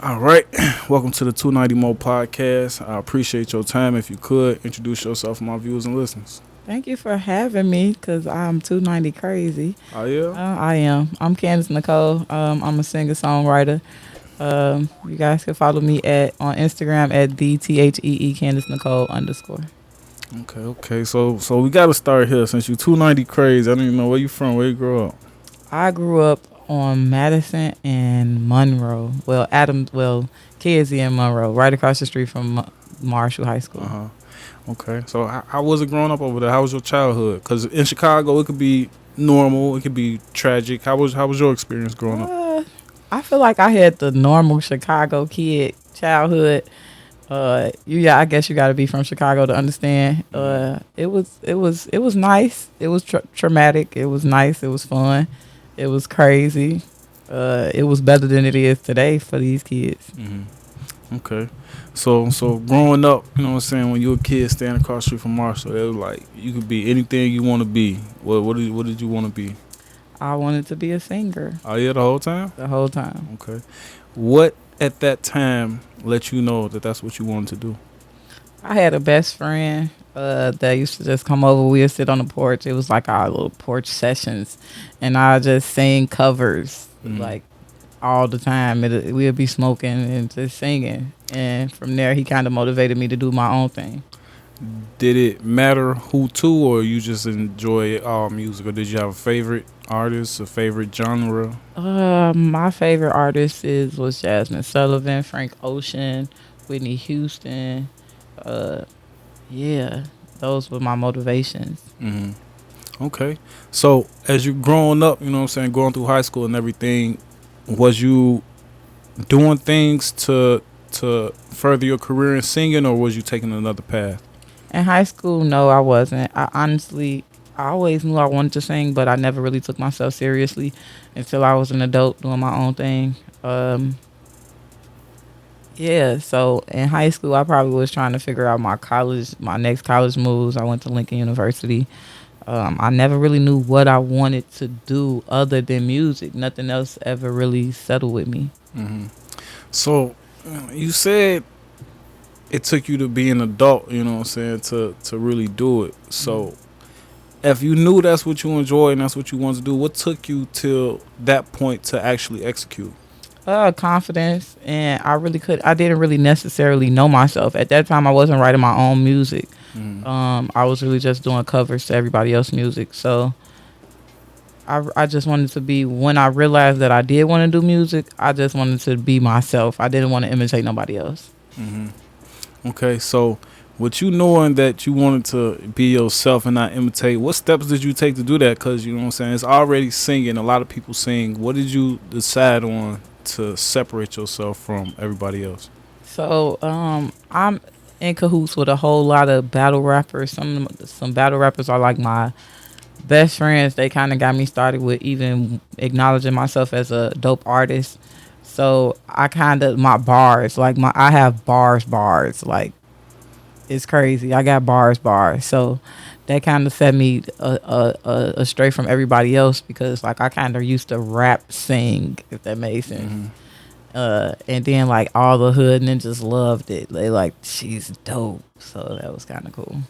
All right, welcome to the 290 Mo podcast. I appreciate your time. If you could introduce yourself to my viewers and listeners. Thank you for having me because I'm 290 crazy. Oh yeah. I am. I'm Candice Nicole. I'm a singer songwriter. You guys can follow me at on Instagram at the Candice Nicole _. Okay. So we got to start here since you 290 crazy. I don't even know where you from. Where you grow up. I grew up on Madison and Monroe. Well, Kedzie and Monroe, right across the street from Marshall High School. Okay. So how was it growing up over there? How was your childhood? Because in Chicago it could be normal. It could be tragic. How was your experience growing up? I feel like I had the normal Chicago kid childhood. I guess you got to be from Chicago to understand. It was nice. It was traumatic. It was nice. It was fun. It was crazy. It was better than it is today for these kids. Okay. So growing up, you know what I'm saying, when you were a kid standing across the street from Marshall, it was like you could be anything you want to be. What did you want to be? I wanted to be a singer Oh yeah, the whole time? the whole time. Okay. What at that time let you know that that's what you wanted to do? I had a best friend that used to just come over. We would sit on the porch. It was like our little porch sessions, and I just sing covers like all the time. We would be smoking and just singing, and from there he kind of motivated me to do my own thing. Did it matter who to, or you just enjoy all music, or did you have a favorite artist, a favorite genre? My favorite artist was Jasmine Sullivan, Frank Ocean, Whitney Houston. Yeah, those were my motivations. Okay. So as you growing up, you know what I'm saying, going through high school and everything, was you doing things to further your career in singing, or was you taking another path? In high school, no, I wasn't. I always knew I wanted to sing, but I never really took myself seriously until I was an adult doing my own thing. Yeah, so in high school, I probably was trying to figure out my next college moves. I went to Lincoln University. I never really knew what I wanted to do other than music. Nothing else ever really settled with me. So you said it took you to be an adult, you know what I'm saying, to really do it. So if you knew that's what you enjoy and that's what you wanted to do, what took you till that point to actually execute? Confidence, and I didn't really necessarily know myself. At that time, I wasn't writing my own music. I was really just doing covers to everybody else's music. So I just wanted to be, when I realized that I did want to do music, I just wanted to be myself. I didn't want to imitate nobody else. Okay, so with you knowing that you wanted to be yourself and not imitate, what steps did you take to do that? Because, you know what I'm saying, it's already singing. A lot of people sing. What did you decide on to separate yourself from everybody else? So I'm in cahoots with a whole lot of battle rappers. Some battle rappers are like my best friends. They kind of got me started with even acknowledging myself as a dope artist. So my bars, I have bars, like it's crazy. I got bars. So that kind of set me astray from everybody else, because like I kind of used to rap sing, if that made sense. And then like all the hood ninjas loved it. They like, she's dope. So that was kind of cool.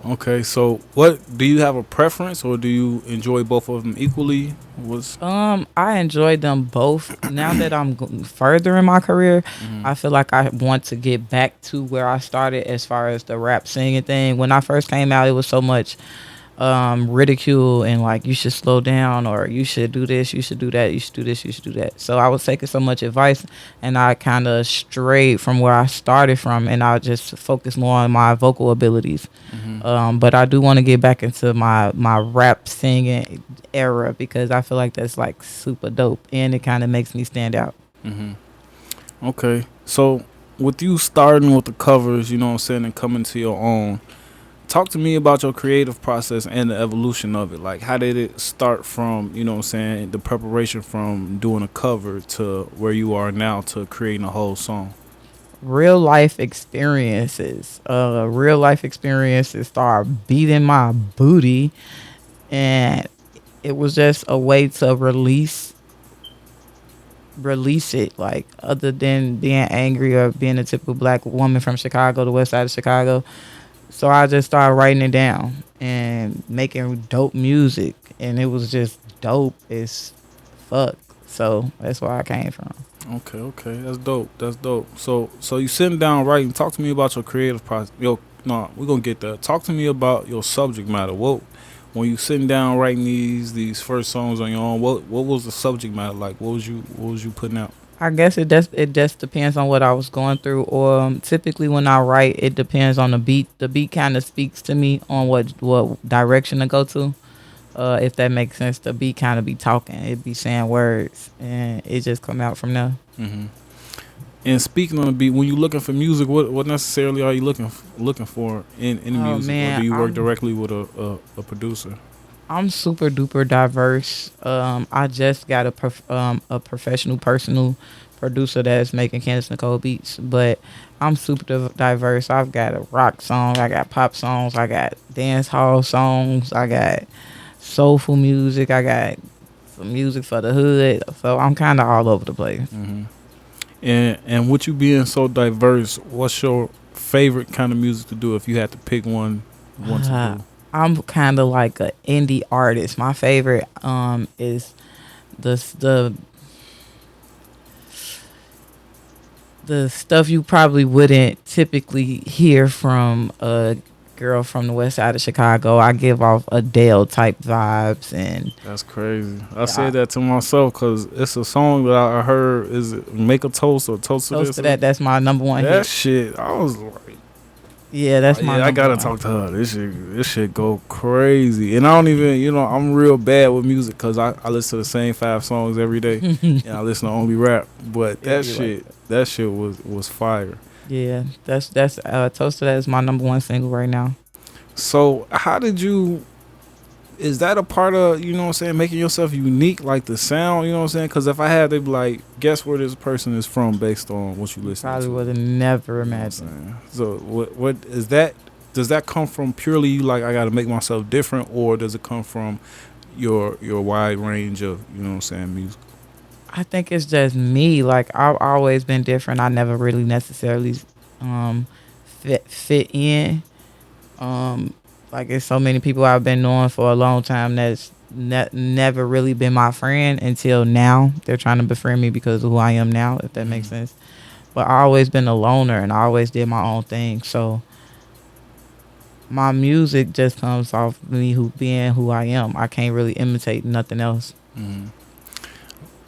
Okay, so what do you have a preference, or do you enjoy both of them equally? I enjoyed them both. Now that I'm further in my career, I feel like I want to get back to where I started as far as the rap singing thing. When I first came out, it was so much ridicule and like, you should slow down, or you should do this, you should do that, you should do this, you should do that. So I was taking so much advice, and I kind of strayed from where I started from, and I just focused more on my vocal abilities. But I do want to get back into my rap singing era, because I feel like that's like super dope, and it kind of makes me stand out. Okay, so with you starting with the covers, you know what I'm saying, and coming to your own, talk to me about your creative process and the evolution of it. Like, how did it start from, you know what I'm saying, the preparation from doing a cover to where you are now to creating a whole song? Real life experiences. Start beating my booty, and it was just a way to release release it, like other than being angry or being a typical black woman from Chicago, the west side of Chicago. So I just started writing it down and making dope music, and it was just dope as fuck. So that's where I came from. Okay, okay, that's dope. That's dope. So you sitting down writing. Talk to me about your creative process. Yo, no, we're gonna get there. Talk to me about your subject matter. What when you sitting down writing these first songs on your own? What was the subject matter like? What was you putting out? I guess it just depends on what I was going through, or typically when I write, it depends on the beat. The beat kind of speaks to me on what direction to go to. If that makes sense, the beat kind of be talking, it be saying words, and it just come out from there. Hmm. And speaking on the beat, when you looking for music, what necessarily are you looking for in Oh music, or do man, you work directly with a producer? I'm super duper diverse. I just got a professional personal producer that's making Candice Nicole beats, but I'm super diverse. I've got a rock song, I got pop songs, I got dance hall songs, I got soulful music, I got some music for the hood. So I'm kind of all over the place. Hmm. And with you being so diverse, what's your favorite kind of music to do if you had to pick one to Uh, do? I'm kind of like a indie artist. My favorite is the the stuff you probably wouldn't typically hear from a girl from the west side of Chicago. I give off Adele type vibes, and That's crazy. I I said that to myself because it's a song that I heard. Is it Make a Toast or Toast to close This? to that. That's my number one That hit. shit, I was like, Yeah, that's my yeah, I number gotta one. talk to her. This shit go crazy. And I don't even, I'm real bad with music because I listen to the same 5 songs every day, and I listen to only rap. But Yeah, that you like shit, that shit was fire. Yeah, that's Toast to That is my number one single right now. So how did you? Is that a part of, what I'm saying, making yourself unique, like the sound, you know what I'm saying? Because if I had to be like, guess where this person is from based on what you You listening probably to. would have never You know what I'm imagined. saying? So what is that? Does that come from purely you like I got to make myself different, or does it come from your wide range of music? I think it's just me. Like I've always been different. I never really necessarily um fit in. Um like it's so many people I've been knowing for a long time that's never really been my friend until now. They're trying to befriend me because of who I am now, if that makes Mhm. sense. But I always been a loner and I always did my own thing. So my music just comes off me who being who I am. I can't really imitate nothing else. Mhm.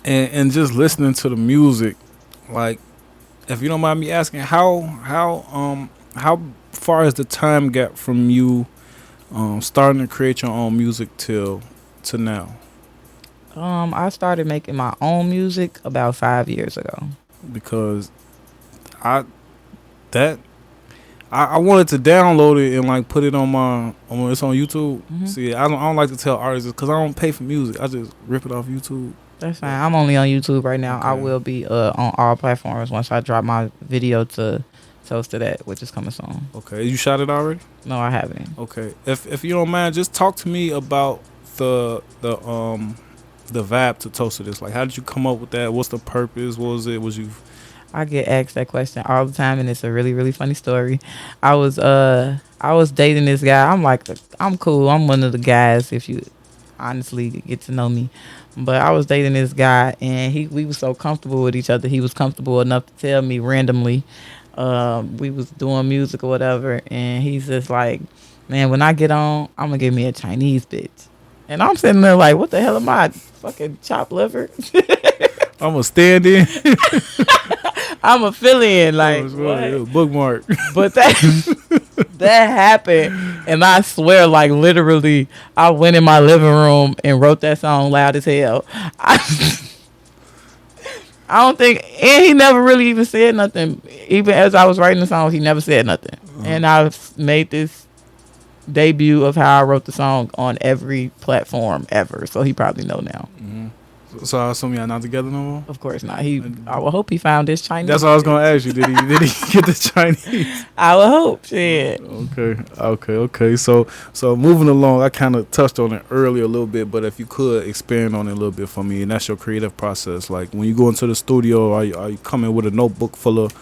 And just listening to the music, like if you don't mind me asking, how far is the time gap from you starting to create your own music till to now? I started making my own music about 5 years ago. Because I that I wanted to download it and like put it on it's on YouTube. Hmm. See, I don't like to tell artists because I don't pay for music. I just rip it off YouTube. That's fine. I'm only on YouTube right now. I Okay. will be on all platforms once I drop my video to Toast to That, which is coming soon. Okay, you shot it already? No, I haven't. Okay. If you don't mind, just talk to me about the vibe to Toast to This. Like, how did you come up with that? What's the purpose? What was it? Was you? I get asked that question all the time, and it's a really, really funny story. I was dating this guy. I'm like, I'm cool. I'm one of the guys. If you honestly get to know me, but I was dating this guy, and we was so comfortable with each other. He was comfortable enough to tell me randomly, we was doing music or whatever, and he's just like, man, when I get on, I'm gonna give me a Chinese bitch. And I'm sitting there like, what the hell am I, fucking chopped liver? I'm gonna stand in. I'm a fill-in, It like was what? a bookmark. But that happened, and I swear, like literally, I went in my living room and wrote that song loud as hell. I don't think, and he never really even said nothing. Even as I was writing the song, he never said nothing. And I've made this debut of how I wrote the song on every platform ever, so he probably know now. Mhm. So I assume y'all not together no more. Of course not. I would hope he found this That's Chinese. what I was gonna ask you. Did he get the Chinese? I would hope. Shit. Okay. So moving along, I kind of touched on it earlier a little bit, but if you could expand on it a little bit for me, and that's your creative process. Like when you go into the studio, are you coming with a notebook full of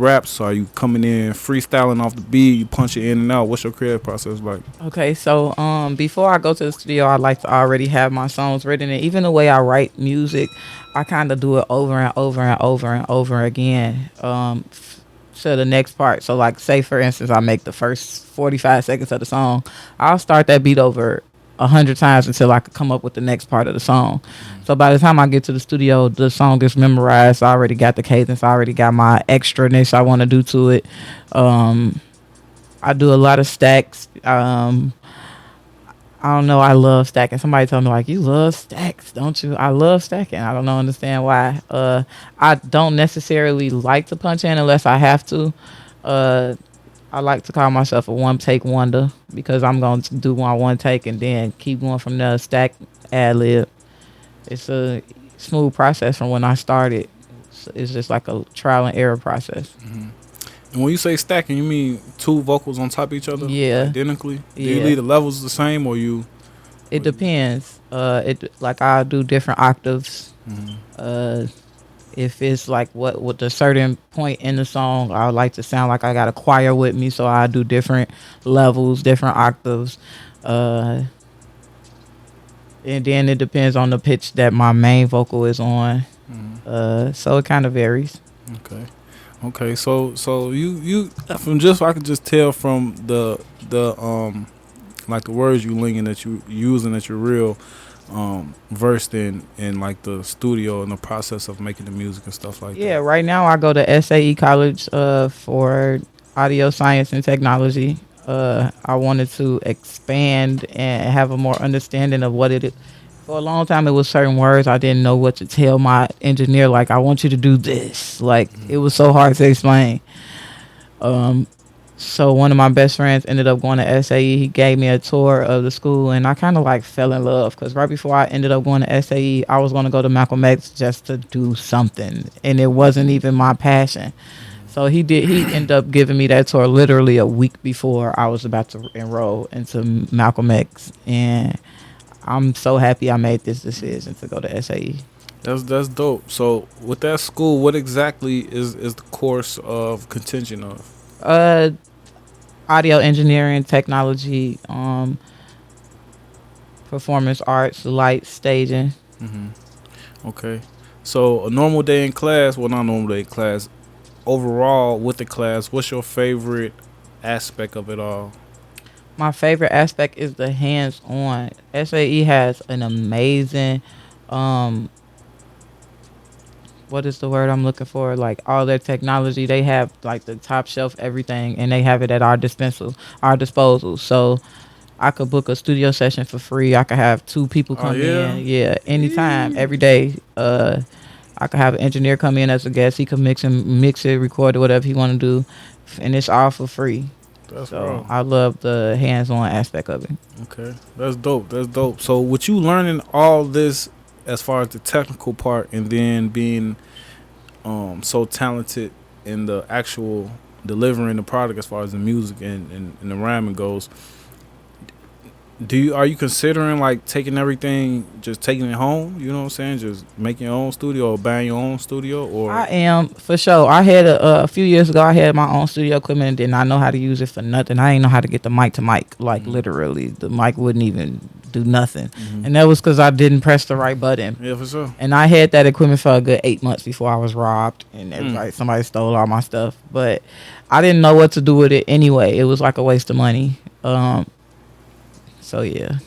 raps? Are you coming in freestyling off the beat? You punch it in and out. What's your creative process like? Okay, so before I go to the studio, I like to already have my songs written, and even the way I write music, I kind of do it over and over and over and over again to the next part. So, like, say for instance, I make the first 45 seconds of the song, I'll start that beat over 100 times until I could come up with the next part of the song. So by the time I get to the studio, the song is memorized. I already got the cadence. I already got my extraness I want to do to it. I do a lot of stacks. I don't know. I love stacking. Somebody told me like, "You love stacks, don't you?" I love stacking. I don't know, understand why. I don't necessarily like to punch in unless I have to. Uh, I like to call myself a one take wonder because I'm going to do one take and then keep going from there. Stack, ad lib. It's a smooth process from when I started. It's just like a trial and error process. And when you say stacking, you mean two vocals on top of each other, Yeah. identically? Do Yeah. you leave the levels the same, or you? It depends. It like I do different octaves. If it's like what with a certain point in the song, I would like to sound like I got a choir with me, so I do different levels, different octaves. Uh, and then it depends on the pitch that my main vocal is on. So it kind of varies. Okay. So you from just I could just tell from the like the words you linking that you using that you're real versed in like the studio and the process of making the music and stuff like Yeah, that. right now I go to SAE College for audio science and technology. I wanted to expand and have a more understanding of what it is. For a long time, it was certain words I didn't know what to tell my engineer. Like, I want you to do this. Like, it was so hard to explain. So one of my best friends ended up going to SAE. He gave me a tour of the school, and I kind of like fell in love because right before I ended up going to SAE, I was going to go to Malcolm X just to do something, and it wasn't even my passion. So he ended up giving me that tour literally a week before I was about to enroll into Malcolm X, and I'm so happy I made this decision to go to SAE. That's dope. So with that school, what exactly is the course of contention of? Uh, Audio engineering, technology, performance arts, light, staging. Okay. So a normal day in class, well, not a normal day in class. Overall, with the class, what's your favorite aspect of it all? My favorite aspect is the hands-on. SAE has an amazing, um, what is the word I'm looking for? Like all their technology, they have like the top shelf everything, and they have it at our disposal. So I could book a studio session for free. I could have two people Oh come yeah. in, yeah, anytime, every day. I could have an engineer come in as a guest. He could mix it, record it, whatever he want to do, and it's all for free. That's So raw. I love the hands-on aspect of it. Okay, that's dope. That's dope. So, with you learning all this as far as the technical part, and then being so talented in the actual delivering the product as far as the music and the rhyming goes, are you considering like taking everything, just taking it home? You know what I'm saying? Just making your own studio or buying your own studio, or I am for sure. I had a few years ago. I had my own studio equipment and did not know how to use it for nothing. I didn't know how to get the mic to mic. Like literally, the mic wouldn't even do nothing, and that was because I didn't press the right button. yeah, for sure. And I had that equipment for a good 8 months before I was robbed and somebody stole all my stuff. But I didn't know what to do with it anyway. It was like a waste of money. So yeah,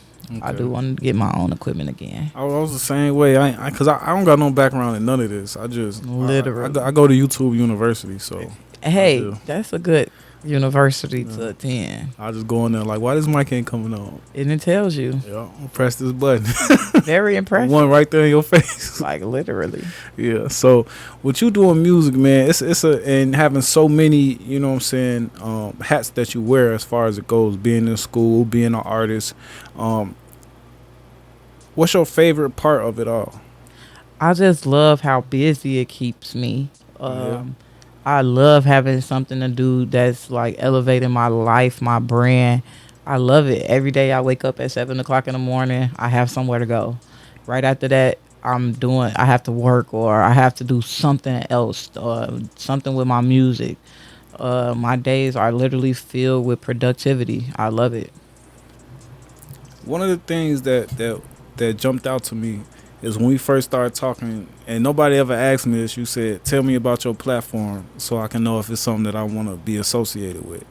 I do want to get my own equipment again. I was the same way. Cause I don't got no background in none of this. I just Literally. I go to YouTube University, so Hey, that's a good university to attend. I just go in there like, why this mic ain't coming on? And it tells you. Yeah, I'll press this button. Very impressive. One right there in your face. Like literally. Yeah. So what you doing music, man, and having so many, you know what I'm saying, hats that you wear as far as it goes, being in school, being an artist. What's your favorite part of it all? I just love how busy it keeps me. Yeah. Um, I love having something to do that's like elevating my life, my brand. I love it. Every day I wake up at 7 o'clock in the morning, I have somewhere to go. Right after that, I have to work or I have to do something else, something with my music. My days are literally filled with productivity. I love it. One of the things that jumped out to me is when we first started talking, and nobody ever asked me this. You said, "Tell me about your platform, so I can know if it's something that I want to be associated with."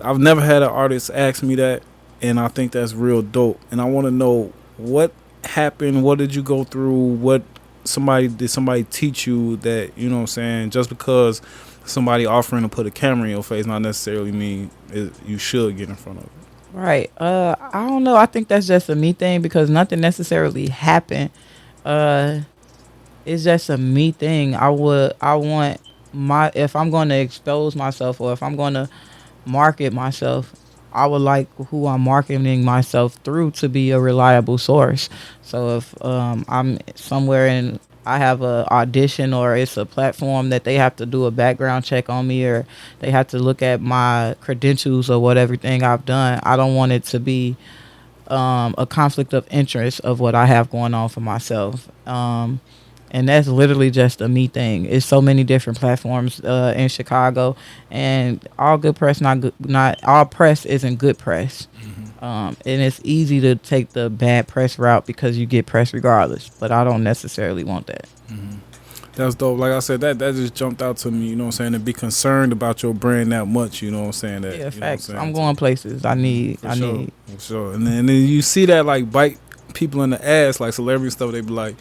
I've never had an artist ask me that, and I think that's real dope. And I want to know what happened. What did you go through? What somebody teach you that, you know what I'm saying? Just because somebody offering to put a camera in your face, not necessarily mean you should get in front of it. Right. I don't know. I think that's just a me thing because nothing necessarily happened. Uh, it's just a me thing. I want my if I'm going to expose myself or if I'm going to market myself, I would like who I'm marketing myself through to be a reliable source. So if I'm somewhere and I have a audition or it's a platform that they have to do a background check on me or they have to look at my credentials or whatever thing I've done, I don't want it to be a conflict of interest of what I have going on for myself. And that's literally just a me thing. It's so many different platforms in Chicago, and all good press not good. Not all press isn't good press, and it's easy to take the bad press route because you get press regardless. But I don't necessarily want that. That's dope. Like I said, that just jumped out to me, you know what I'm saying, to be concerned about your brand that much, you know what I'm saying, that Yeah, you know what I'm facts. I'm saying. going places. I need. For I sure. need. For sure. And then you see that like bite people in the ass, like celebrity stuff, they be like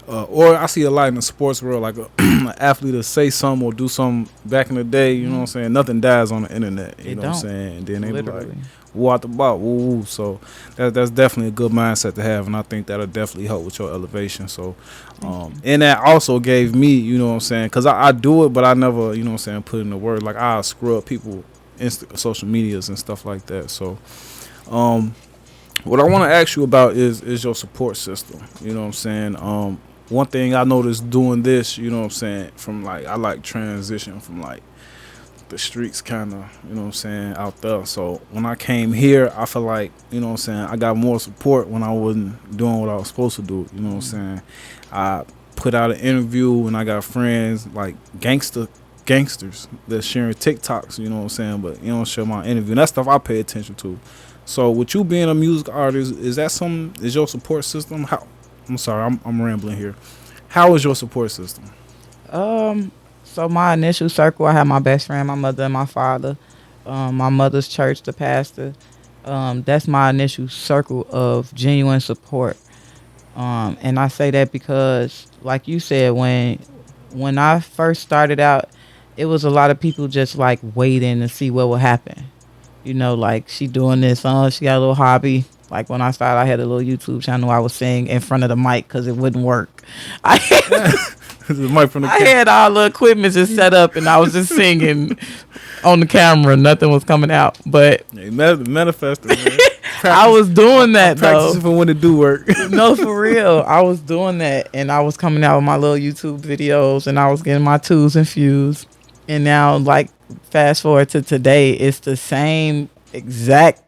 or I see a lot in the sports world, like an athlete to say something or do something back in the day, you know what I'm saying? Nothing dies on the internet, you It know what I'm don't saying? And then they be like, literally. woo out the box, woo woo. So that's definitely a good mindset to have, and I think that'll definitely help with your elevation. So, Thank you. and that also gave me, you know what I'm saying, because I do it, but I never, you know what I'm saying, put in the word. Like I scrub people, social medias and stuff like that. So, um, what I want to ask you about is your support system. You know what I'm saying. One thing I noticed doing this, you know what I'm saying, from like I like transition from like the streets kind of, you know what I'm saying, out there. So when I came here, I feel like, you know what I'm saying, I got more support when I wasn't doing what I was supposed to do. You know what I'm saying. I put out an interview and I got friends like gangsters that's sharing TikToks, you know what I'm saying, but you don't share my interview. And that's stuff I pay attention to. So with you being a music artist, is that some is your support system? How I'm sorry, I'm rambling here. How is your support system? Um, so my initial circle, I had my best friend, my mother, and my father. My mother's church, the pastor. That's my initial circle of genuine support. And I say that because, like you said, when I first started out, it was a lot of people just like waiting to see what would happen. Like she doing this. She got a little hobby. Like when I started, I had a little YouTube channel. I was singing in front of the mic because it wouldn't work. I The mic from the I cat. had all the equipment just set up, and I was just singing on the camera. Nothing was coming out, but Hey, manifesting, man. I Practice. was doing I'm that though. practicing for when it do work. No, for real. I was doing that and I was coming out with my little YouTube videos and I was getting my twos infused. And now, like, fast forward to today, it's the same exact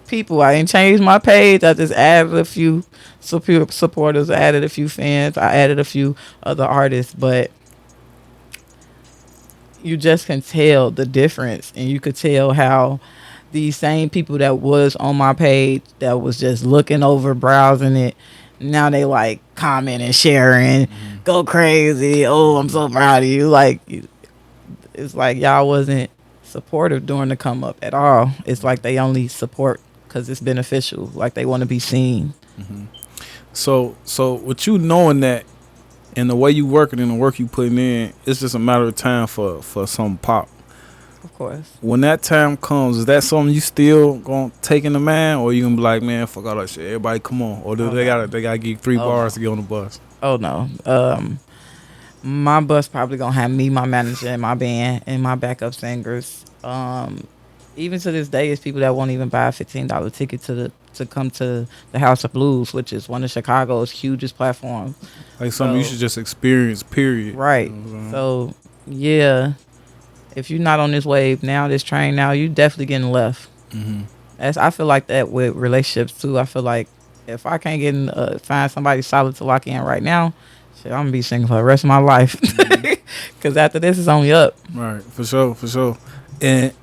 people. I ain't changed my page. I just added a few supporters, I added a few fans, I added a few other artists, but you just can tell the difference and you could tell how these same people that was on my page that was just looking over browsing it, now they like commenting, sharing, go crazy, oh I'm so proud of you, like it's like y'all wasn't supportive during the come up at all. It's like they only support because it's beneficial, like they want to be seen. So with you knowing that and the way you working and the work you putting in, it's just a matter of time for some pop. Of course. When that time comes, is that something you still gonna take in the man, or you gonna be like, man, fuck all that shit, everybody come on, or do Oh they no. gotta give you three Oh bars no. to get on the bus? Oh no. My bus probably gonna have me, my manager, and my band, and my backup singers. Even to this day, it's people that won't even buy a $15 ticket to come to the House of Blues, which is one of Chicago's hugest platforms. Like something you So should just experience. Period. You right. know what I'm saying? So yeah, if you're not on this wave now, this train now, you definitely getting left. Mm-hmm. As I feel like that with relationships too. I feel like if I can't get find somebody solid to lock in right now, shit, I'm gonna be single for the rest of my life. Mm-hmm. Cause after this is only up. Right, for sure, for sure. And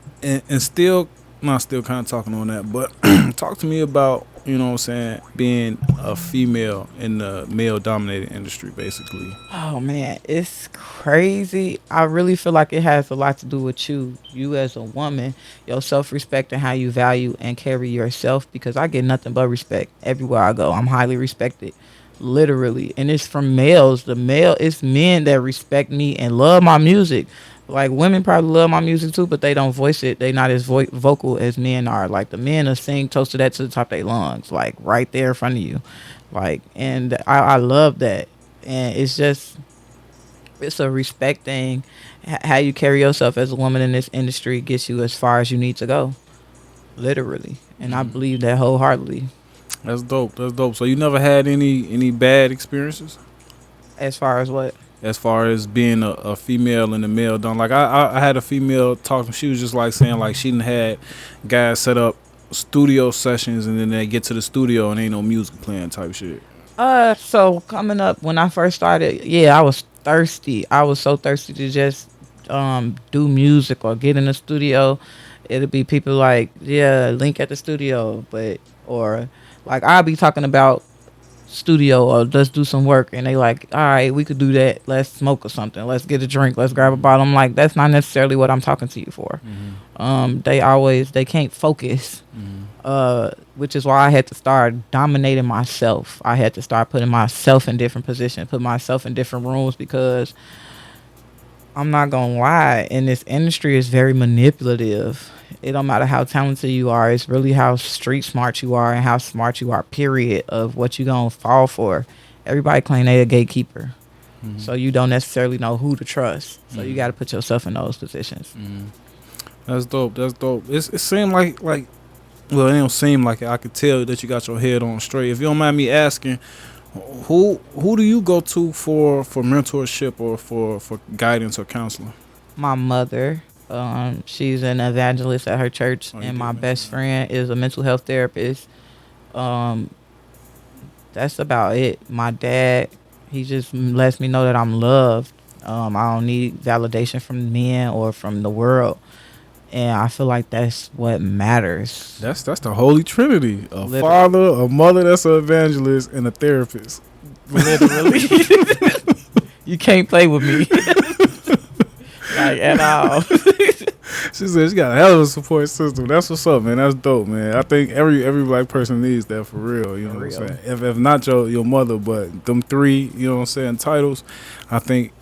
still, not still kind of talking on that, but talk to me about, you know what I'm saying, being a female in the male dominated industry, basically. Oh man, it's crazy. I really feel like it has a lot to do with you as a woman, your self respect and how you value and carry yourself. Because I get nothing but respect everywhere I go. I'm highly respected, literally, and it's from males. It's men that respect me and love my music. Like women probably love my music too, but they don't voice it. They not as vocal as men are. Like the men will sing toast to that to the top of their lungs, like right there in front of you. Like, and I love that. And it's just it's a respect thing. How you carry yourself as a woman in this industry gets you as far as you need to go, literally. And I Mm. believe that wholeheartedly. That's dope. That's dope. So you never had any bad experiences As far as what? as far as being a female in the male dom? Like I had a female talking. She was just like saying like she done had guys set up studio sessions and then they get to the studio and ain't no music playing type shit. So coming up when I first started, yeah, I was thirsty. I was so thirsty to just do music or get in the studio. It'll be people like, yeah, link at the studio, but or like I'll be talking about studio or let's do some work and they like, all right, we could do that. Let's smoke or something. Let's get a drink. Let's grab a bottle. I'm like, that's not necessarily what I'm talking to you for. They can't focus. Which is why I had to start dominating myself. I had to start putting myself in different positions, put myself in different rooms because I'm not gonna lie, in this industry is very manipulative. It don't matter how talented you are, it's really how street smart you are and how smart you are, period, of what you gonna fall for. Everybody claim they a gatekeeper. So you don't necessarily know who to trust. So you gotta put yourself in those positions. That's dope. That's dope. It seemed like well, it don't seem like it. I could tell that you got your head on straight. If you don't mind me asking, who do you go to for mentorship or for guidance or counseling? My mother, she's an evangelist at her church, Oh, you and did my mention best that. friend is a mental health therapist. Um, that's about it. My dad, he just lets me know that I'm loved. I don't need validation from men or from the world, and I feel like that's what matters. That's the holy trinity: a Literally. father, a mother that's an evangelist, and a therapist. Literally, you can't play with me, like at all. She said she got a hell of a support system. That's what's up, man. That's dope, man. I think every black person needs that for real. You know what I'm saying? If not your mother, but them three, you know what I'm saying, titles, I think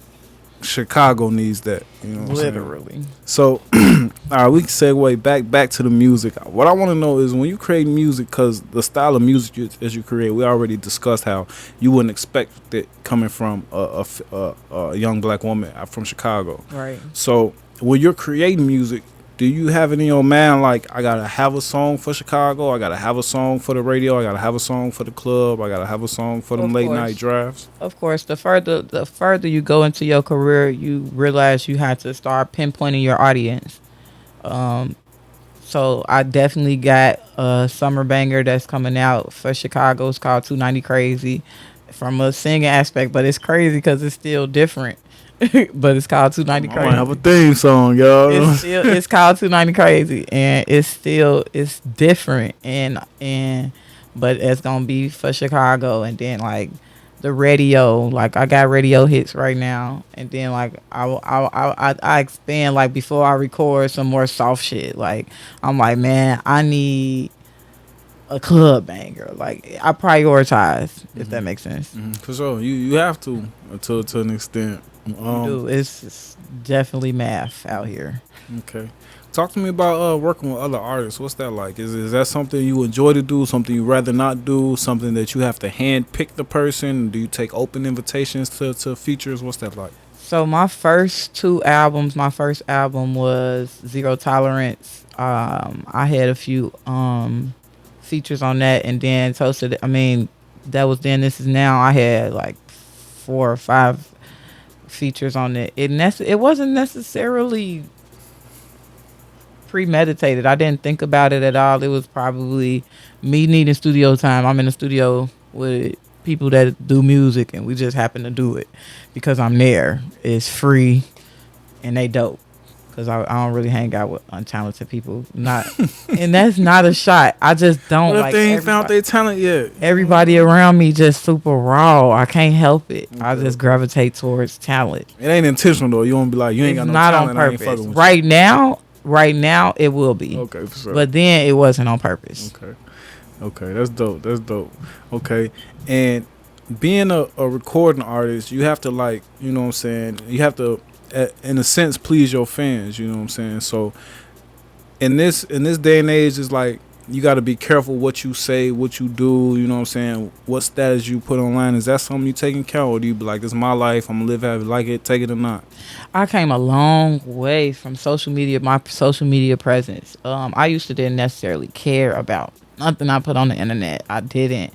Chicago needs that. You know what I'm saying? Literally. So, all right, we can segue back to the music. What I want to know is when you create music, because the style of music as you create, we already discussed how you wouldn't expect it coming from a young black woman from Chicago. Right. So, when you're creating music, do you have it in your mind like I gotta have a song for Chicago, I gotta have a song for the radio, I gotta have a song for the club, I gotta have a song for them Of late course. night drives? Of course, the further you go into your career, you realize you have to start pinpointing your audience. So I definitely got a summer banger that's coming out for Chicago. It's called 290 Crazy, from a singing aspect, but it's crazy because it's still different. But it's called 290 I Crazy. might have a theme song, y'all. It's called 290 Crazy, and it's different, and but it's gonna be for Chicago, and then like the radio, like I got radio hits right now, and then like I expand, like before I record some more soft shit. Like I'm like, man, I need a club banger. Like I prioritize, if that makes sense. For sure, you have to an extent. Dude, it's definitely math out here. Okay. Talk to me about working with other artists. What's that like? Is that something you enjoy to do, something you rather not do, something that you have to hand pick the person? Do you take open invitations to features? What's that like? So my first two albums, my first album was Zero Tolerance. I had a few features on that, and then Toasted. I mean, that was then. This is now. I had like 4 or 5 features on it. It wasn't necessarily premeditated. I didn't think about it at all. It was probably me needing studio time. I'm in the studio with people that do music, and we just happen to do it because I'm there. It's free, and they dope. Cause I don't really hang out with untalented people. Not, and that's not a shot. I just don't What if like they ain't found their talent yet? everybody around me. Just super raw. I can't help it. I Okay. just gravitate towards talent. It ain't intentional though. You won't be like you ain't It's got no not on talent. I ain't purpose. fucking with Right now, it will be. you. Okay, for sure. But then it wasn't on purpose. Okay. Okay, that's dope. That's dope. Okay, and being a recording artist, you have to like, you know what I'm saying. You have to, in a sense, please your fans. You know what I'm saying. So in this day and age, it's like you got to be careful what you say, what you do. You know what I'm saying. What status you put online. Is that something you take in account, or do you be like, "This is my life. I'm gonna live, have it, like it, take it or not." I came a long way from social media, my social media presence. I used to didn't necessarily care about nothing I put on the internet. I didn't.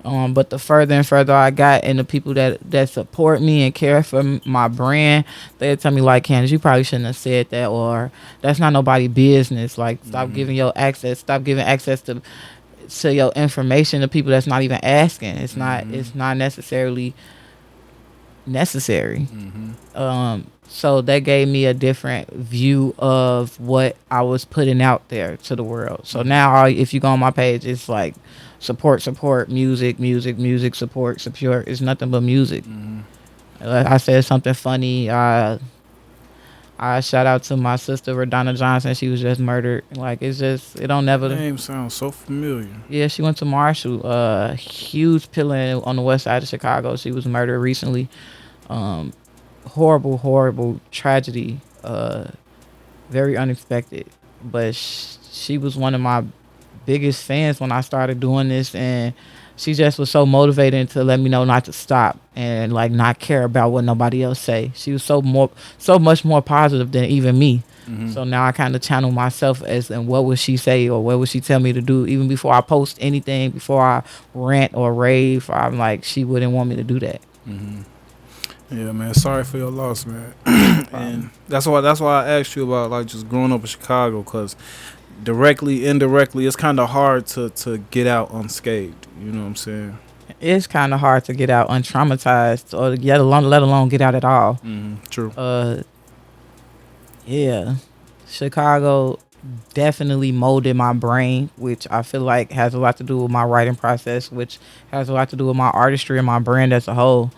But the further and further I got, and the people that support me and care for my brand, they tell me like, Candice, you probably shouldn't have said that, or that's not nobody business. Like, stop giving your access, stop giving access to your information to people that's not even asking. It's not necessarily necessary. So that gave me a different view of what I was putting out there to the world. So now, if you go on my page, it's like support, music, support. It's nothing but music. I said something funny. I shout out to my sister Radonna Johnson. She was just murdered. Like, it's just, it don't never. Name sounds so familiar. Yeah, she went to Marshall. Huge pillar on the west side of Chicago. She was murdered recently. Horrible tragedy. Very unexpected. But she was one of my biggest fans when I started doing this, and she just was so motivated to let me know not to stop and like not care about what nobody else say. She was so much more positive than even me. So now I kind of channel myself as and what would she say or what would she tell me to do, even before I post anything, before I rant or rave. I'm like, she wouldn't want me to do that. Yeah, man. Sorry for your loss, man. And that's why I asked you about like just growing up in Chicago, because directly, indirectly, it's kind of hard to get out unscathed. You know what I'm saying? It's kind of hard to get out untraumatized, or let alone get out at all. True. Yeah, Chicago definitely molded my brain, which I feel like has a lot to do with my writing process, which has a lot to do with my artistry and my brand as a whole.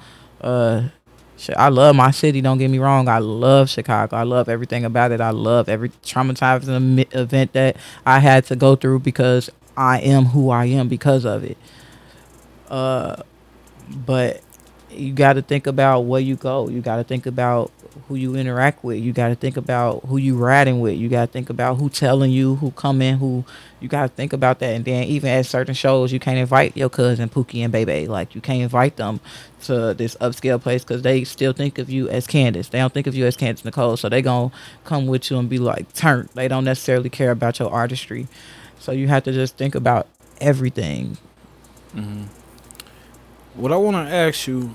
I love my city, don't get me wrong. I love Chicago. I love everything about it. I love every traumatizing event that I had to go through, because I am who I am because of it. But you got to think about where you go. You got to think about who you interact with. You got to think about who you riding with. You got to think about who telling you, who coming, who. You got to think about that. And then even at certain shows, you can't invite your cousin Pookie and Bebe. Like, you can't invite them to this upscale place, because they still think of you as Candice. They don't think of you as Candice Nicole. So they going to come with you and be like turned. They don't necessarily care about your artistry. So you have to just think about everything. What I want to ask you,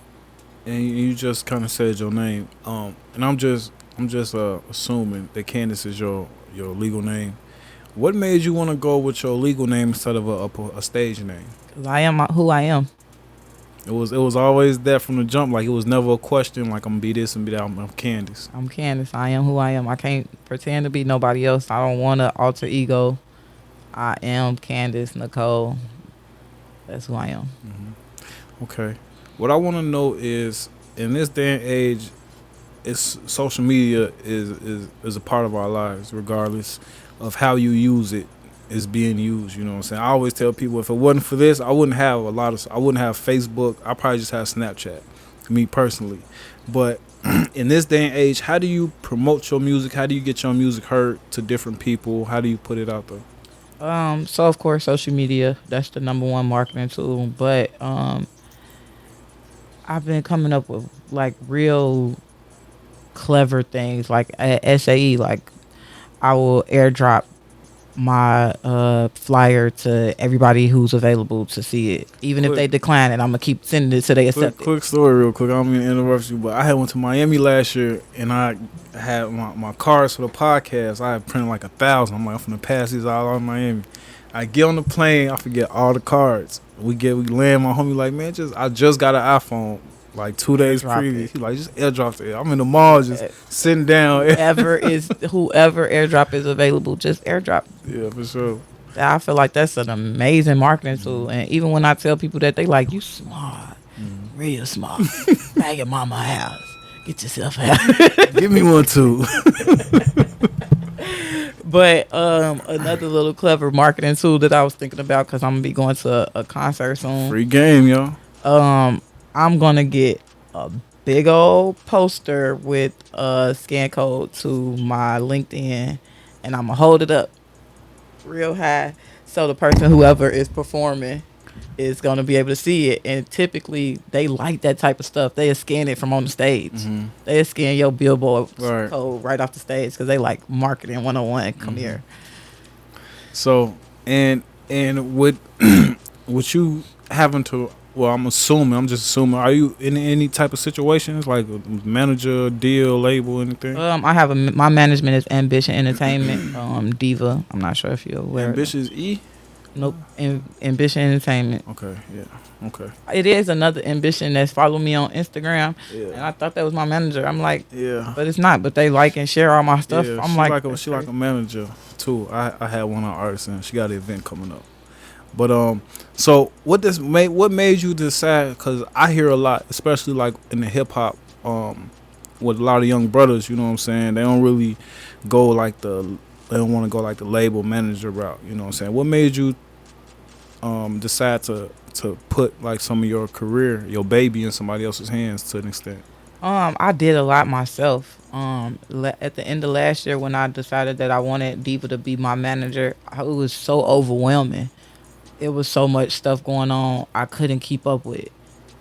and you just kind of said your name, and I'm just assuming that Candice is your legal name. What made you want to go with your legal name instead of a stage name? 'Cause I am who I am. It was always that from the jump. Like, it was never a question like, I'm gonna be this and be that. I'm Candice. I'm Candice. I am who I am. I can't pretend to be nobody else. I don't want to alter ego. I am Candice Nicole. That's who I am. Okay. What I want to know is, in this day and age, it's social media is a part of our lives, regardless of how you use it. Is being used. You know what I'm saying? I always tell people, if it wasn't for this, I wouldn't have Facebook. I probably just have Snapchat, me personally. But in this day and age, how do you promote your music? How do you get your music heard to different people? How do you put it out there? So of course, social media, that's the number one marketing tool. But I've been coming up with like real clever things like at SAE. Like I will airdrop my flyer to everybody who's available to see it. Even if Quick, they decline it, I'm gonna keep sending it till they quick, accept it. quick story, real quick. I don't mean to interrupt you, but I had went to Miami last year, and I had my cards for the podcast. I had printed like 1,000. I'm like, I'm finna pass these all on Miami. I get on the plane, I forget all the cards. We land. My homie like, man, I just got an iPhone like 2 days Airdrop previous. it. He like, just airdrop it. I'm in the mall, just sitting down. Whoever airdrop is available, just airdrop. Yeah, for sure. I feel like that's an amazing marketing tool. And even when I tell people that, they like, you smart, real smart. Bag your mama house. Get yourself out. Give me one too. But another little clever marketing tool that I was thinking about, because I'm gonna be going to a concert soon. Free game, y'all. I'm gonna get a big old poster with a scan code to my LinkedIn, and I'm gonna hold it up real high so the person, whoever is performing, is gonna be able to see it. And typically they like that type of stuff. They scan it from on the stage. They scan your billboard code right off the stage because they like marketing 101. Come here. So and with with you having to, well, I'm just assuming, are you in any type of situations like a manager, deal, label, anything? I have my management is Ambition Entertainment, Diva. I'm not sure if you're aware. Ambitious E? Nope. Ambition Entertainment. Okay, yeah. Okay. It is another Ambition that's followed me on Instagram, Yeah. and I thought that was my manager. I'm like, Yeah. but it's not. But they like and share all my stuff. Yeah, I'm she like, she like a manager too. I had one of our artists, and she got an event coming up. But so what made you decide? Because I hear a lot, especially like in the hip hop, with a lot of young brothers. You know what I'm saying? They don't really go like they don't want to go like the label manager route. You know what I'm saying? What made you decide to put like some of your career, your baby, in somebody else's hands to an extent? I did a lot myself. At the end of last year, when I decided that I wanted Diva to be my manager, it was so overwhelming. It was so much stuff going on, I couldn't keep up with it.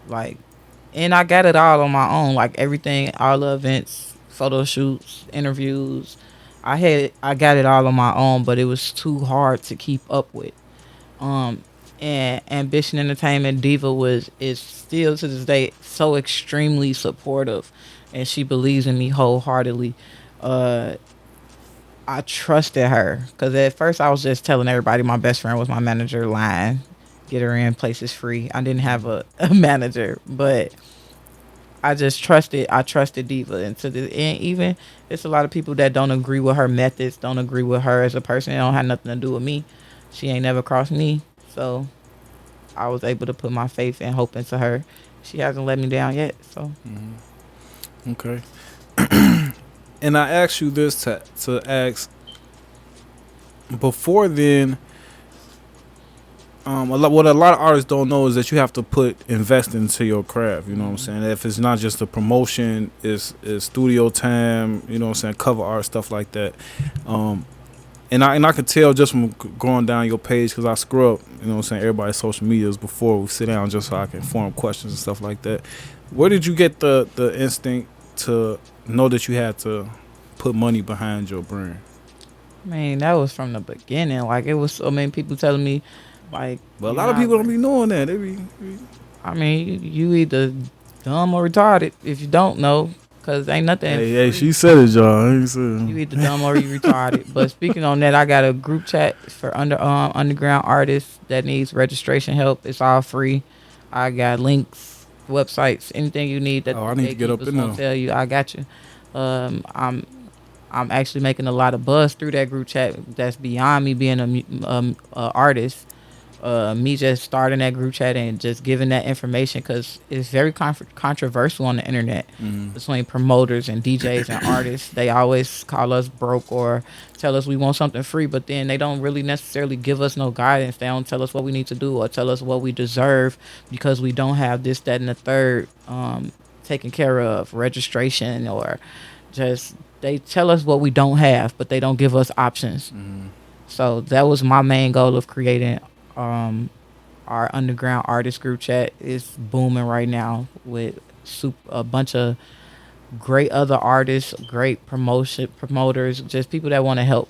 Like, and I got it all on my own, like everything, all the events, photo shoots, interviews. I got it all on my own, but it was too hard to keep up with. And Ambition Entertainment Diva is still to this day so extremely supportive, and she believes in me wholeheartedly. I trusted her because at first I was just telling everybody my best friend was my manager, lying, get her in places free. I didn't have a manager, but I just trusted. I trusted Diva, and even it's a lot of people that don't agree with her methods, don't agree with her as a person. It don't have nothing to do with me. She ain't never crossed me, so I was able to put my faith and hope into her. She hasn't let me down yet, so. Okay. And I asked you this to ask. Before then, what a lot of artists don't know is that you have to invest into your craft. You know what I'm saying? If it's not just a promotion, it's studio time. You know what I'm saying? Cover art, stuff like that. And I could tell just from going down your page, because I screw up, you know what I'm saying, everybody's social medias before we sit down just so I can form questions and stuff like that. Where did you get the instinct to know that you had to put money behind your brand? I mean, that was from the beginning. Like, it was so many people telling me, like... But a lot of people don't be knowing that. I mean, you either dumb or retarded if you don't know. Cause ain't nothing. Hey, she said it, y'all. You either dumb or you retarded. But speaking on that, I got a group chat for underground artists that needs registration help. It's all free. I got links, websites, anything you need that I need to get up in there. Tell you, I got you. I'm actually making a lot of buzz through that group chat. That's beyond me being a artist. Me just starting that group chat and just giving that information, because it's very controversial on the internet between promoters and DJs and artists. They always call us broke or tell us we want something free, but then they don't really necessarily give us no guidance. They don't tell us what we need to do or tell us what we deserve because we don't have this, that, and the third taken care of, registration, or just they tell us what we don't have, but they don't give us options. So that was my main goal of creating our underground artist group chat. Is booming right now with a bunch of great other artists, great promotion promoters, just people that want to help.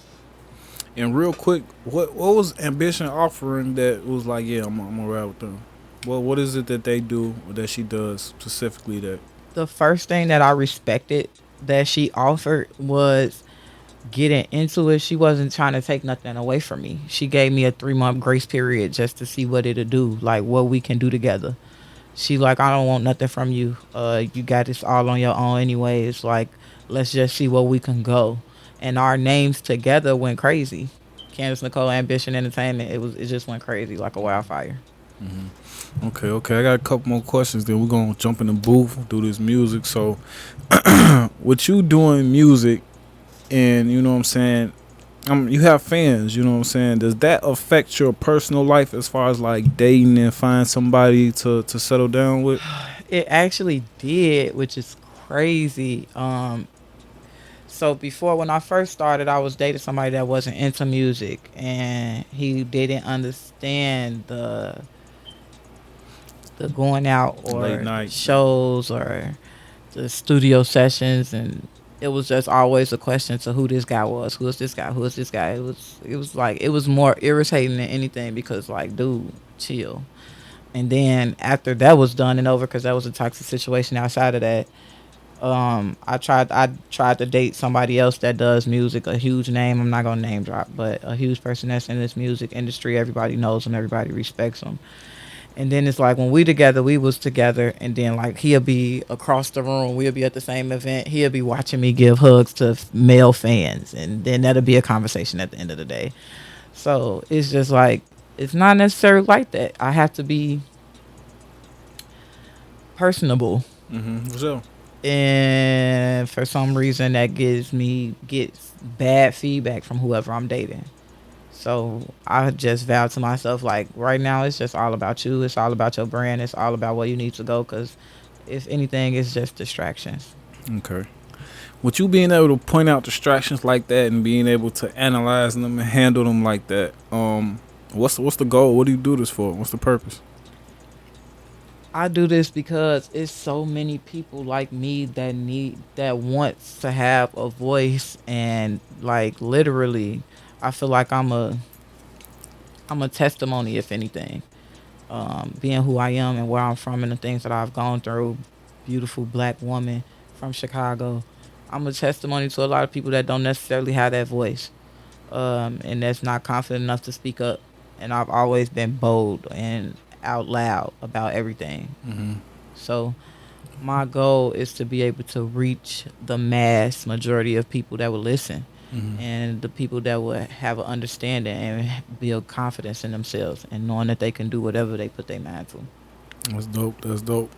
And real quick, what was Ambition offering that was like, yeah, I'm gonna ride with them? Well, what is it that they do or that she does specifically that? The first thing that I respected that she offered was getting into it. She wasn't trying to take nothing away from me. She gave me a 3 month grace period just to see what it'll do, like what we can do together. She like, I don't want nothing from you. You got this all on your own anyway. It's like, let's just see where we can go. And our names together went crazy. Candice, Nicole, Ambition Entertainment. It just went crazy like a wildfire. Okay, okay. I got a couple more questions. Then we're gonna jump in the booth, do this music. So, with you doing music, and you know what I'm saying, you have fans. You know what I'm saying. Does that affect your personal life as far as like dating and find somebody to settle down with? It actually did, which is crazy. So before, when I first started, I was dating somebody that wasn't into music, and he didn't understand the going out Late or night. shows or the studio sessions, and it was just always a question to who this guy was. Who is this guy? Who is this guy? It was like it was more irritating than anything because like, dude, chill. And then after that was done and over, because that was a toxic situation outside of that, I tried to date somebody else that does music, a huge name. I'm not gonna name drop, but a huge person that's in this music industry. Everybody knows him. Everybody respects him. And then it's like when we together, we was together, and then like he'll be across the room. We'll be at the same event. He'll be watching me give hugs to male fans, and then that'll be a conversation at the end of the day. So it's just like it's not necessarily like that. I have to be personable, For sure. and for some reason that gets bad feedback from whoever I'm dating. So I just vowed to myself, like right now, it's just all about you. It's all about your brand. It's all about where you need to go. Because if anything, it's just distractions. Okay. With you being able to point out distractions like that and being able to analyze them and handle them like that, what's the goal? What do you do this for? What's the purpose? I do this because it's so many people like me that wants to have a voice, and like literally, I feel like I'm a testimony, if anything. Being who I am and where I'm from and the things that I've gone through, beautiful black woman from Chicago. I'm a testimony to a lot of people that don't necessarily have that voice, and that's not confident enough to speak up. And I've always been bold and out loud about everything. So my goal is to be able to reach the mass majority of people that will listen, and the people that will have an understanding and build confidence in themselves and knowing that they can do whatever they put their mind to. That's dope. That's dope.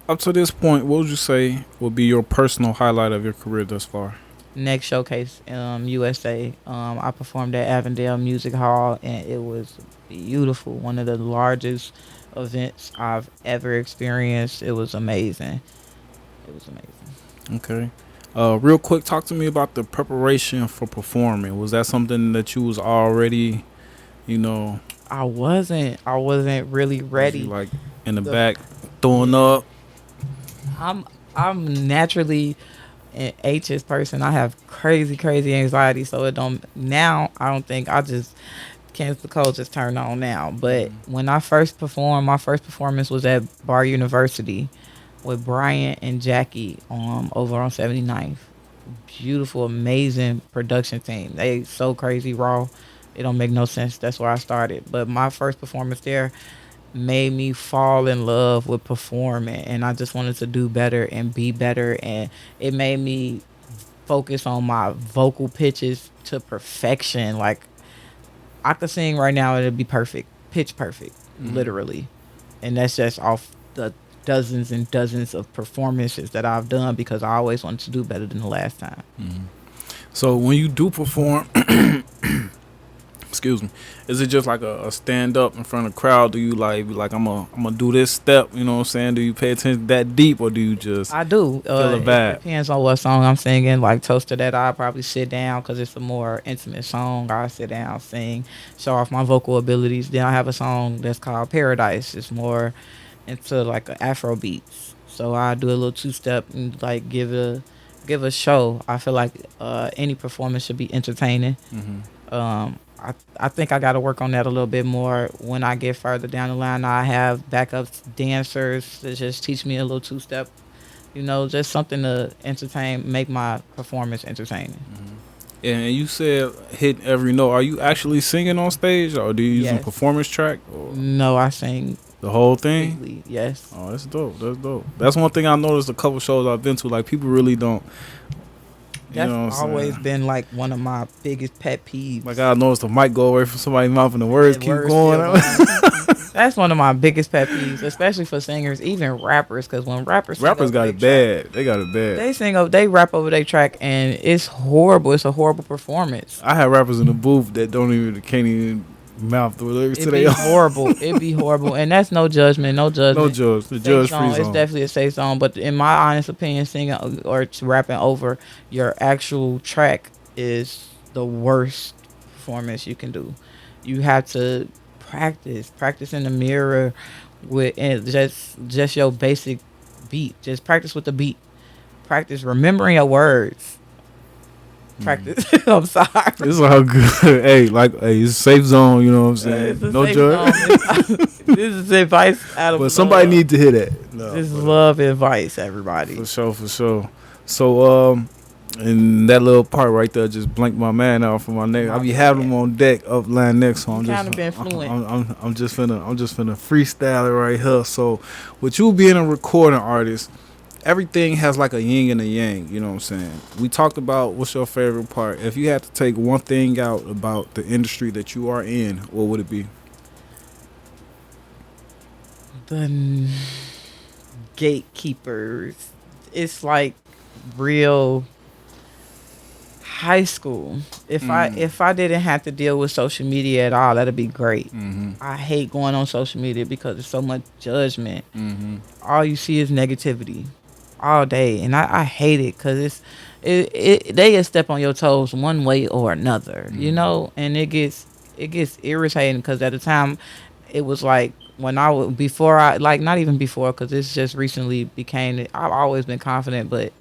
Up to this point, what would you say would be your personal highlight of your career thus far? Next showcase, USA. I performed at Avondale Music Hall, and it was beautiful. One of the largest events I've ever experienced. It was amazing. It was amazing. Okay. Real quick, talk to me about the preparation for performing. Was that something that you was already, you know, I wasn't really was you ready. like in the The back throwing up? I'm naturally an anxious person. I have crazy anxiety, so it don't now. I don't think I just cancel the code just turned on now. But when I first performed, my first performance was at Bar University with Brian and Jackie over on 79th. Beautiful, amazing production team. They so crazy raw. It don't make no sense. That's where I started. But my first performance there made me fall in love with performing, and I just wanted to do better and be better, and it made me focus on my vocal pitches to perfection. Like I could sing right now and it'd be perfect, pitch perfect, literally. And that's just off the dozens and dozens of performances that I've done because I always wanted to do better than the last time. So when you do perform, excuse me, is it just like a stand up in front of a crowd? Do you like be like I'm gonna do this step? You know what I'm saying? Do you pay attention that deep, or do you just I do. feel the It vibe? depends on what song I'm singing. Like Toaster, that I'll probably sit down because it's a more intimate song. I'll sit down, sing, show off my vocal abilities. Then I have a song that's called Paradise. It's more into like Afro beats. So I do a little 2 step and like give a show. I feel like any performance should be entertaining. Mm-hmm. I think I got to work on that a little bit more when I get further down the line. I have backup dancers to just teach me a little 2 step. Just something to entertain, make my performance entertaining. Mm-hmm. And you said hit every note. Are you actually singing on stage, or do you use a Yes. performance track, or No, I sing the whole thing? completely. Yes. Oh, that's dope. That's dope. That's one thing I noticed. A couple shows I've been to, like people really don't. You That's know what I'm always saying? been like one of my biggest pet peeves. Like I noticed the mic go away from somebody's mouth and the words And keep words going. still going. That's one of my biggest pet peeves, especially for singers, even rappers. Because when rappers sing Rappers over got their it track, bad. They got it bad. they rap over their track, and it's horrible. It's a horrible performance. I have rappers in the booth that can't even mouth the lyrics to It'd be their horrible. It'd be horrible, and that's no judgment. No no judgment. judge. The Safe judge zone. free It's zone. definitely a safe zone, but in my honest opinion, singing or rapping over your actual track is the worst performance you can do. You have to practice in the mirror with and just your basic beat. Just practice with the beat. Practice remembering your words. Practice. I'm sorry. It's all good. Hey, it's a safe zone. You know what I'm saying? It's a No safe judge. zone. This is advice out of But somebody love. need to hear that. No, This is but, love advice, everybody. for sure, for sure. So, and that little part right there just blanked my man out from my neck. I be having him on deck, up line next, so I'm You just, kinda been fluent. I'm just finna freestyle it right here. So, with you being a recording artist, everything has like a yin and a yang. You know what I'm saying? We talked about what's your favorite part. If you had to take one thing out about the industry that you are in, what would it be? The gatekeepers. It's like real high school. If I didn't have to deal with social media at all, that'd be great. Mm-hmm. I hate going on social media because there's so much judgment. Mm-hmm. All you see is negativity all day, and I hate it because they just step on your toes one way or another, and it gets irritating because at the time it was like when I was before I like not even before because it's just recently became I've always been confident, but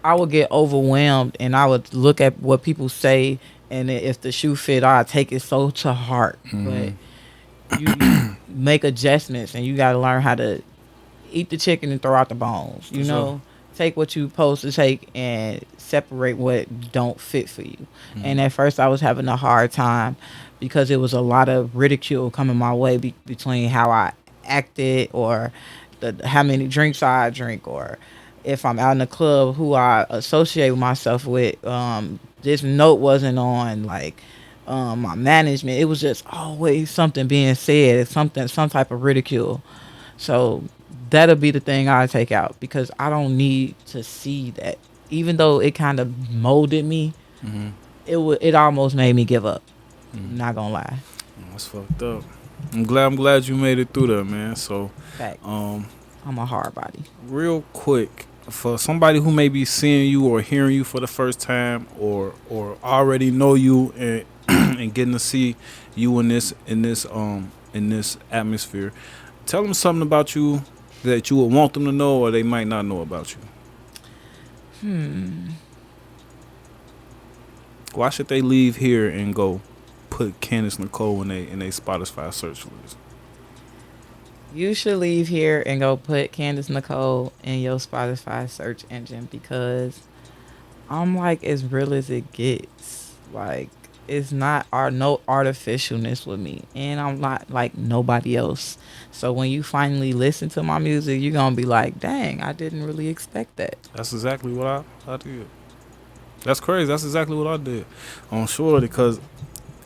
I would get overwhelmed and I would look at what people say, and if the shoe fit, I take it so to heart. Mhm. But you make adjustments, and you got to learn how to eat the chicken and throw out the bones. For sure. Take what you supposed to take and separate what don't fit for you. Mhm. And at first, I was having a hard time because it was a lot of ridicule coming my way between how I acted or how many drinks I drink or if I'm out in the club, who I associate myself with. This note wasn't on like my management. It was just always something being said, some type of ridicule. So that'll be the thing I take out because I don't need to see that. Even though it kind of molded me, Mhm. it almost made me give up. Mhm. Not gonna lie. That's fucked up. I'm glad you made it through that, man. So, Fact. um, I'm a hard body. real quick, for somebody who may be seeing you or hearing you for the first time, or already know you and and getting to see you in this atmosphere, tell them something about you that you would want them to know, or they might not know about you. Why should they leave here and go put Candice Nicole in they Spotify search list? You should leave here and go put Candice Nicole in your Spotify search engine because I'm like as real as it gets. Like it's not no artificialness with me, and I'm not like nobody else. So when you finally listen to my music, you're gonna be like, "Dang, I didn't really expect that." That's exactly what I did. That's crazy. That's exactly what I did. I'm sure because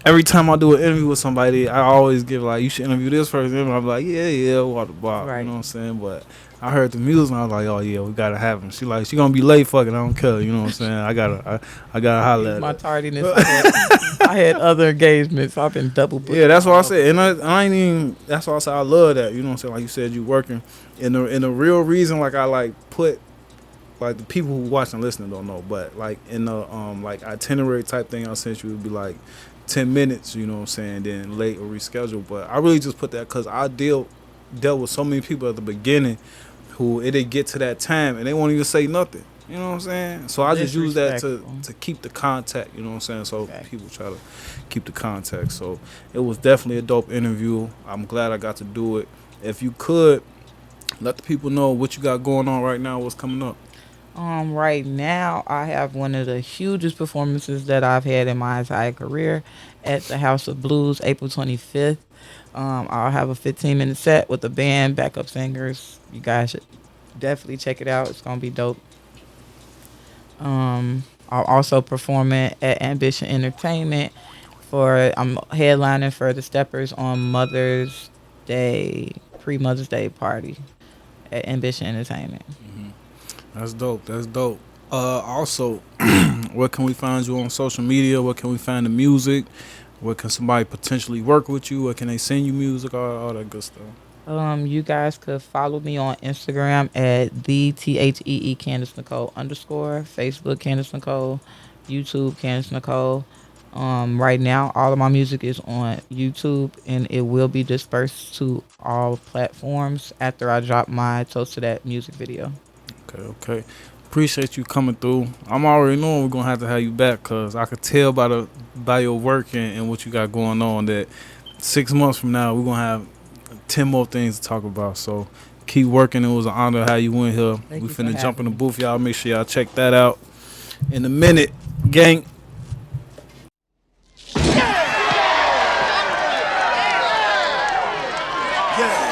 every time I do an interview with somebody, I always give like, you should interview this person. And I'm like, yeah, what about? Right. You know what I'm saying? But I heard the music and I was like, oh yeah, we gotta have him. She gonna be late. Fucking, I don't care. You know what I'm saying? I gotta holler at My her. tardiness. I had other engagements. I've been double booked. Yeah, that's what I said, and I ain't even. That's why I said I love that. You know what I'm saying? Like you said, you working, and the real reason, like I like put, like the people who watch and listen don't know, but like in the like itinerary type thing I sent you would be like 10 minutes. You know what I'm saying? Then late or reschedule. But I really just put that because I dealt with so many people at the beginning who it didn't get to that time and they won't even say nothing. You know what I'm saying? So I just use that Disrespectful. to keep the contact. You know what I'm saying? So Okay. people try to keep the contact. So it was definitely a dope interview. I'm glad I got to do it. If you could let the people know what you got going on right now, what's coming up. Right now, I have one of the hugest performances that I've had in my entire career at the House of Blues, April 25th. I'll have a 15-minute set with the band, backup singers. You guys should definitely check it out. It's gonna be dope. I'll also performing at Ambition Entertainment for I'm headlining for the Steppers on Mother's Day, pre-Mother's Day party at Ambition Entertainment. That's dope. That's dope. Also, where can we find you on social media? Where can we find the music? Where can somebody potentially work with you? Where can they send you music? All that good stuff. You guys could follow me on Instagram at the THEE Candice Nicole underscore, Facebook Candice Nicole, YouTube Candice Nicole. Right now, all of my music is on YouTube, and it will be dispersed to all platforms after I drop my Toast to That music video. Okay, okay. Appreciate you coming through. I'm already knowing we're gonna have to have you back because I could tell by your work and what you got going on that 6 months from now we're gonna have 10 more things to talk about. So keep working. It was an honor to have you in here. Thank We you for finna jump in the having me. booth, y'all. Make sure y'all check that out in a minute, gang. Yeah.